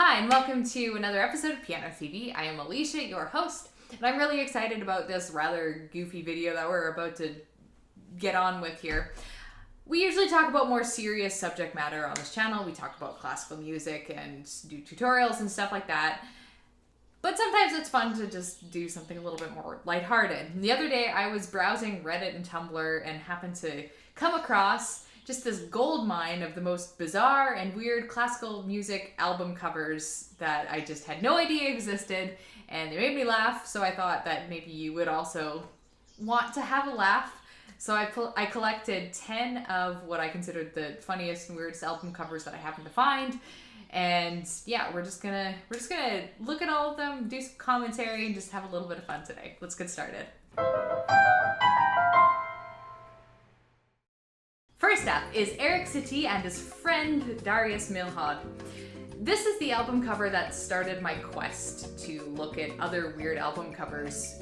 Hi, and welcome to another episode of pianoTV. I am Allysia, your host, and I'm really excited about this rather goofy video that we're about to get on with here. We usually talk about more serious subject matter on this channel. We talk about classical music and do tutorials and stuff like that. But sometimes it's fun to just do something a little bit more lighthearted. And the other day I was browsing Reddit and Tumblr and happened to come across just this gold mine of the most bizarre and weird classical music album covers that I just had no idea existed, and they made me laugh, so I thought that maybe you would also want to have a laugh. So I collected 10 of what I considered the funniest and weirdest album covers that I happened to find. And yeah, we're just gonna look at all of them, do some commentary, and just have a little bit of fun today. Let's get started. First up is Eric Satie and his friend Darius Milhaud. This is the album cover that started my quest to look at other weird album covers.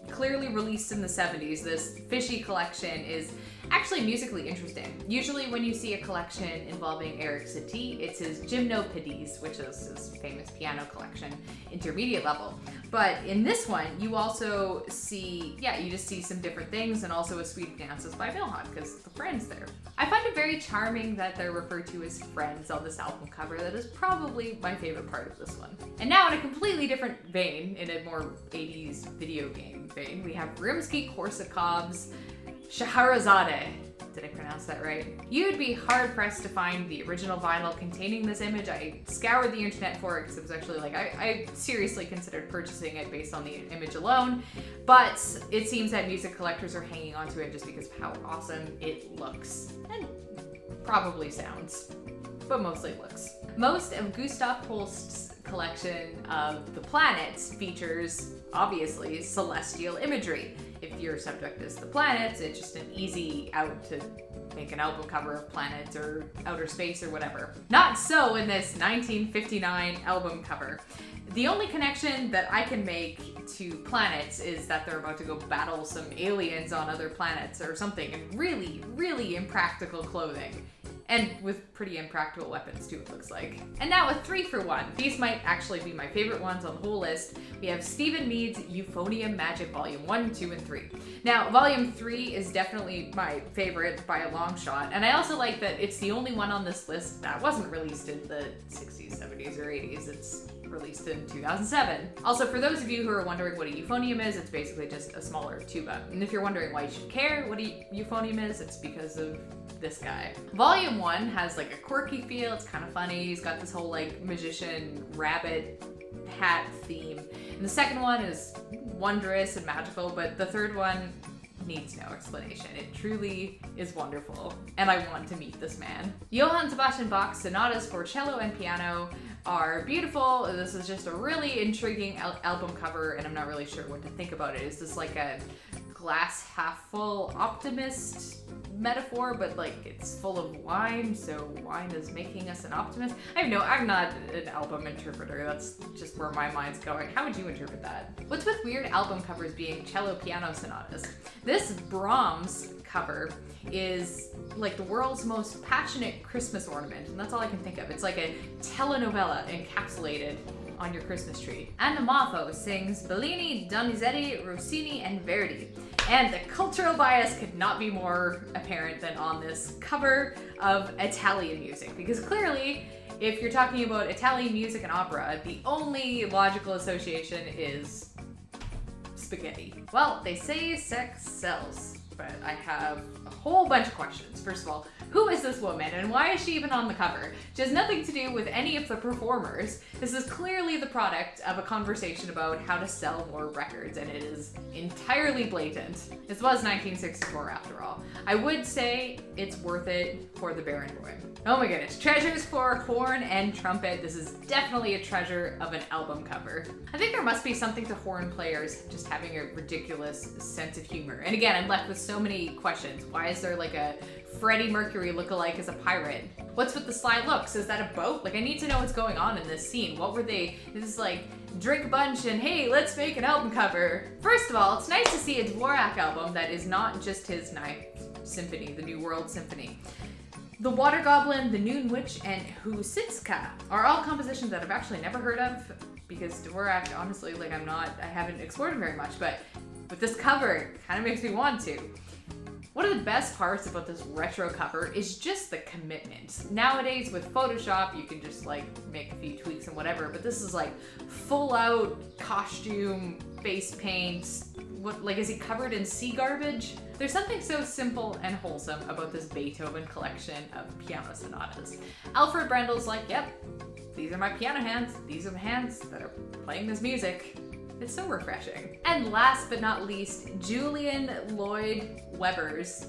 Clearly released in the 70s, this fishy collection is actually musically interesting. Usually when you see a collection involving Eric Satie, it's his Gymnopédies, which is his famous piano collection, intermediate level. But in this one, you also see, you just see some different things and also a suite of dances by Milhaud, because the friend's there. I find it very charming that they're referred to as friends on this album cover. That is probably my favorite part of this one. And now in a completely different vein, in a more 80s video game vein, we have Rimsky-Korsakov's Scheherazade. Did I pronounce that right? You'd be hard-pressed to find the original vinyl containing this image. I scoured the internet for it because it was actually like, I seriously considered purchasing it based on the image alone, but it seems that music collectors are hanging onto it just because of how awesome it looks, and probably sounds, but mostly looks. Most of Gustav Holst's collection of the planets features, obviously, celestial imagery. If your subject is the planets, it's just an easy out to make an album cover of planets or outer space or whatever. Not so in this 1959 album cover. The only connection that I can make to planets is that they're about to go battle some aliens on other planets or something in really, really impractical clothing. And with pretty impractical weapons too, it looks like. And now a 3 for 1. These might actually be my favorite ones on the whole list. We have Stephen Mead's Euphonium Magic Volume 1, 2, and 3. Now, Volume 3 is definitely my favorite by a long shot, and I also like that it's the only one on this list that wasn't released in the 60s, 70s, or 80s. It's released in 2007. Also, for those of you who are wondering what a euphonium is, it's basically just a smaller tuba. And if you're wondering why you should care what a euphonium is, it's because of this guy. Volume 1 has like a quirky feel, it's kind of funny. He's got this whole like magician rabbit hat theme. And the second one is wondrous and magical, but the third one needs no explanation. It truly is wonderful, and I want to meet this man. Johann Sebastian Bach's sonatas for cello and piano are beautiful. This is just a really intriguing album cover, and I'm not really sure what to think about it. Is this like a glass half full optimist metaphor, but like it's full of wine, so wine is making us an optimist? I'm not an album interpreter. That's just where my mind's going. How would you interpret that? What's with weird album covers being cello piano sonatas? This Brahms cover is like the world's most passionate Christmas ornament, and that's all I can think of. It's like a telenovela encapsulated on your Christmas tree. And the MOFFO sings BELUNI, DONIZETTI, ROSSINI, and VERDI. And the cultural bias could not be more apparent than on this cover of Italian music, because clearly, if you're talking about Italian music and opera, the only logical association is spaghetti. Well, they say sex sells, but I have a whole bunch of questions. First of all, who is this woman and why is she even on the cover? She has nothing to do with any of the performers. This is clearly the product of a conversation about how to sell more records, and it is entirely blatant. This was 1964 after all. I would say it's worth it for the Barenboim. Oh my goodness, treasures for horn and trumpet. This is definitely a treasure of an album cover. I think there must be something to horn players just having a ridiculous sense of humor. And again, I'm left with so many questions. Why is there like a Freddie Mercury lookalike as a pirate? What's with the sly looks? Is that a boat? Like, I need to know what's going on in this scene. What were they? This is like drink a bunch and hey, let's make an album cover. First of all, it's nice to see a Dvorak album that is not just his Ninth Symphony, the New World Symphony. The Water Goblin, The Noon Witch, and Husitská are all compositions that I've actually never heard of because DVORAK, honestly, like I haven't explored them very much, but with this cover, it kind of makes me want to. One of the best parts about this retro cover is just the commitment. Nowadays with Photoshop, you can just like make a few tweaks and whatever, but this is like full out costume, face paint. What, like, is he covered in sea garbage? There's something so simple and wholesome about this Beethoven collection of piano sonatas. Alfred Brendel's like, yep, these are my piano hands. These are the hands that are playing this music. It's so refreshing. And last but not least, Julian Lloyd Webber's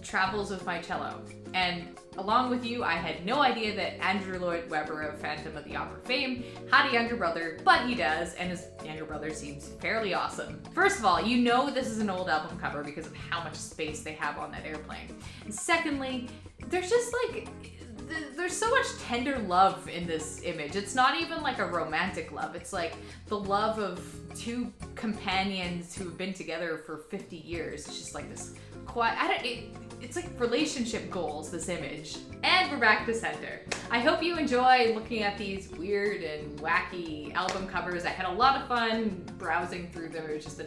Travels with My Cello. And along with you, I had no idea that Andrew Lloyd Webber of Phantom of the Opera fame had a younger brother, but he does, and his younger brother seems fairly awesome. First of all, you know this is an old album cover because of how much space they have on that airplane. And secondly, there's just like, there's so much tender love in this image. It's not even like a romantic love. It's like the love of two companions who have been together for 50 years. It's just like this quiet, it's like relationship goals, this image. And we're back to center. I hope you enjoy looking at these weird and wacky album covers. I had a lot of fun browsing through them. It was just a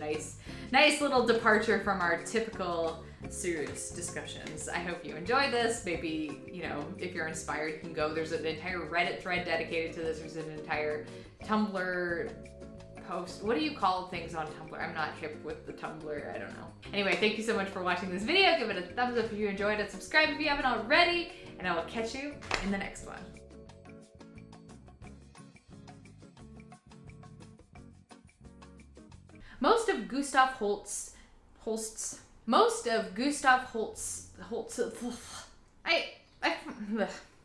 nice little departure from our typical serious discussions. I hope you enjoy this. Maybe, you know, if you're inspired, you can go. There's an entire Reddit thread dedicated to this. There's an entire Tumblr post. What do you call things on Tumblr? I'm not hip with the Tumblr. I don't know. Anyway, thank you so much for watching this video. Give it a thumbs up if you enjoyed it. Subscribe if you haven't already. And I will catch you in the next one. Most of Gustav Holst's I